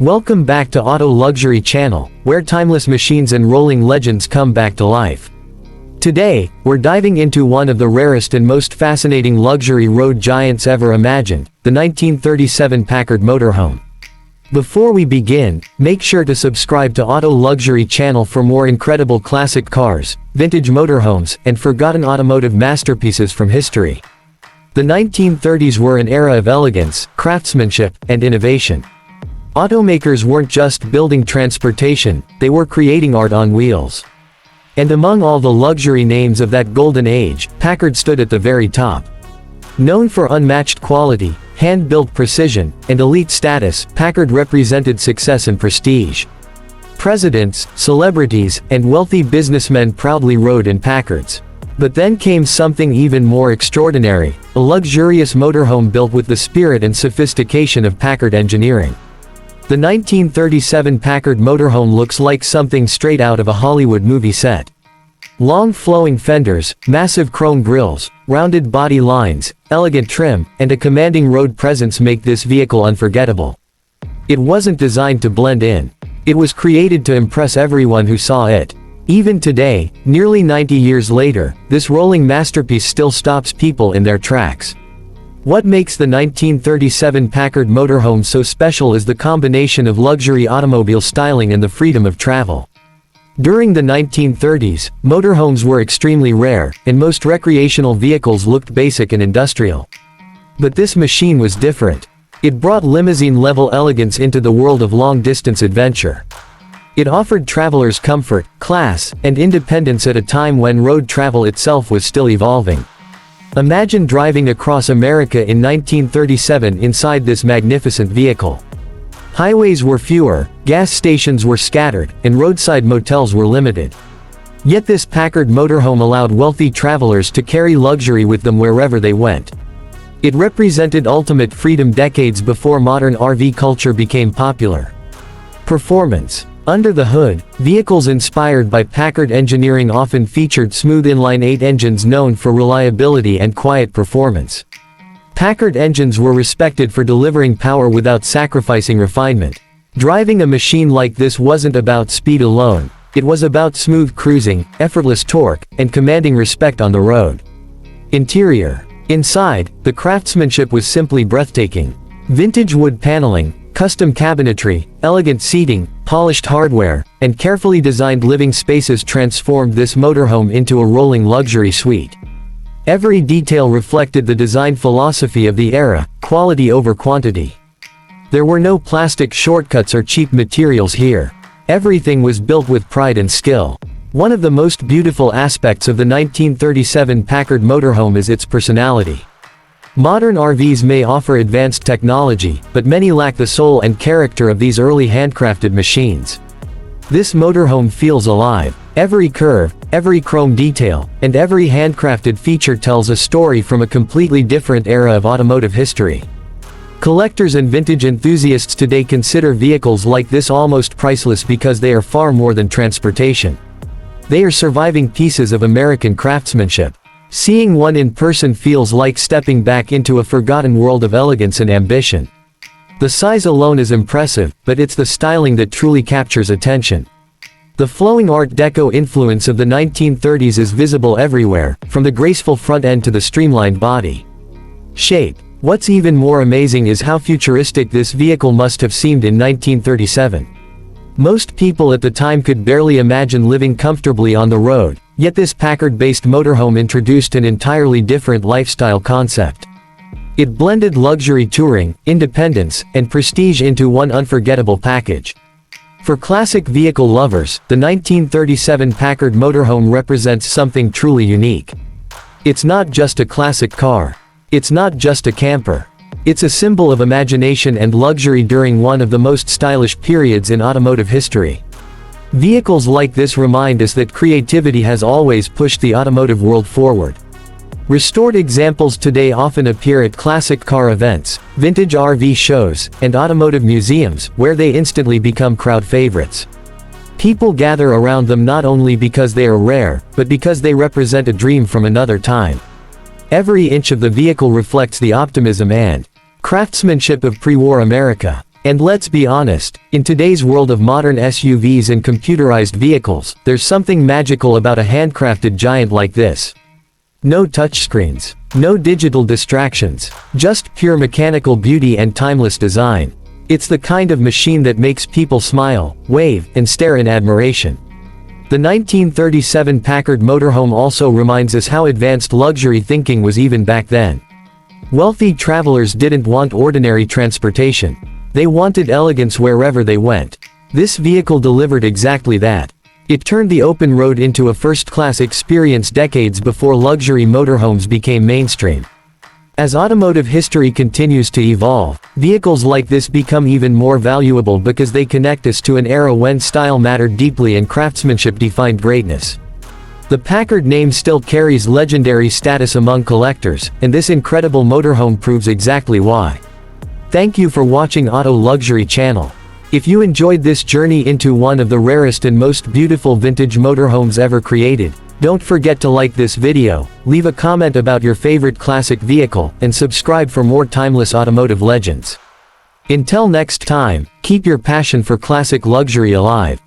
Welcome back to Auto Luxury Channel, where timeless machines and rolling legends come back to life. Today, we're diving into one of the rarest and most fascinating luxury road giants ever imagined, the 1937 Packard Motorhome. Before we begin, make sure to subscribe to Auto Luxury Channel for more incredible classic cars, vintage motorhomes, and forgotten automotive masterpieces from history. The 1930s were an era of elegance, craftsmanship, and innovation. Automakers weren't just building transportation, they were creating art on wheels. And among all the luxury names of that golden age, Packard stood at the very top. Known for unmatched quality, hand-built precision, and elite status, Packard represented success and prestige. Presidents, celebrities, and wealthy businessmen proudly rode in Packards. But then came something even more extraordinary, a luxurious motorhome built with the spirit and sophistication of Packard engineering. The 1937 Packard Motorhome looks like something straight out of a Hollywood movie set. Long flowing fenders, massive chrome grilles, rounded body lines, elegant trim, and a commanding road presence make this vehicle unforgettable. It wasn't designed to blend in. It was created to impress everyone who saw it. Even today, nearly 90 years later, this rolling masterpiece still stops people in their tracks. What makes the 1937 Packard Motorhome so special is the combination of luxury automobile styling and the freedom of travel. During the 1930s, motorhomes were extremely rare, and most recreational vehicles looked basic and industrial. But this machine was different. It brought limousine-level elegance into the world of long-distance adventure. It offered travelers comfort, class, and independence at a time when road travel itself was still evolving. Imagine driving across America in 1937 inside this magnificent vehicle. Highways were fewer, gas stations were scattered, and roadside motels were limited. Yet this Packard Motorhome allowed wealthy travelers to carry luxury with them wherever they went. It represented ultimate freedom decades before modern RV culture became popular. Performance. Under the hood, vehicles inspired by Packard engineering often featured smooth inline-8 engines known for reliability and quiet performance. Packard engines were respected for delivering power without sacrificing refinement. Driving a machine like this wasn't about speed alone, it was about smooth cruising, effortless torque, and commanding respect on the road. Interior. Inside, the craftsmanship was simply breathtaking. Vintage wood paneling, custom cabinetry, elegant seating, polished hardware, and carefully designed living spaces transformed this motorhome into a rolling luxury suite. Every detail reflected the design philosophy of the era, quality over quantity. There were no plastic shortcuts or cheap materials here. Everything was built with pride and skill. One of the most beautiful aspects of the 1937 Packard Motorhome is its personality. Modern RVs may offer advanced technology, but many lack the soul and character of these early handcrafted machines. This motorhome feels alive. Every curve, every chrome detail, and every handcrafted feature tells a story from a completely different era of automotive history. Collectors and vintage enthusiasts today consider vehicles like this almost priceless because they are far more than transportation. They are surviving pieces of American craftsmanship. Seeing one in person feels like stepping back into a forgotten world of elegance and ambition. The size alone is impressive, but it's the styling that truly captures attention. The flowing Art Deco influence of the 1930s is visible everywhere, from the graceful front end to the streamlined body. Shape. What's even more amazing is how futuristic this vehicle must have seemed in 1937. Most people at the time could barely imagine living comfortably on the road, yet this Packard-based motorhome introduced an entirely different lifestyle concept. It blended luxury touring, independence, and prestige into one unforgettable package. For classic vehicle lovers, the 1937 Packard Motorhome represents something truly unique. It's not just a classic car. It's not just a camper. It's a symbol of imagination and luxury during one of the most stylish periods in automotive history. Vehicles like this remind us that creativity has always pushed the automotive world forward. Restored examples today often appear at classic car events, vintage RV shows, and automotive museums, where they instantly become crowd favorites. People gather around them not only because they are rare, but because they represent a dream from another time. Every inch of the vehicle reflects the optimism and craftsmanship of pre-war America. And let's be honest, in today's world of modern SUVs and computerized vehicles, there's something magical about a handcrafted giant like this. No touchscreens, no digital distractions, just pure mechanical beauty and timeless design. It's the kind of machine that makes people smile, wave, and stare in admiration. The 1937 Packard Motorhome also reminds us how advanced luxury thinking was even back then. Wealthy travelers didn't want ordinary transportation. They wanted elegance wherever they went. This vehicle delivered exactly that. It turned the open road into a first-class experience decades before luxury motorhomes became mainstream. As automotive history continues to evolve, vehicles like this become even more valuable because they connect us to an era when style mattered deeply and craftsmanship defined greatness. The Packard name still carries legendary status among collectors, and this incredible motorhome proves exactly why. Thank you for watching Auto Luxury Channel. If you enjoyed this journey into one of the rarest and most beautiful vintage motorhomes ever created, don't forget to like this video, leave a comment about your favorite classic vehicle, and subscribe for more timeless automotive legends. Until next time, keep your passion for classic luxury alive.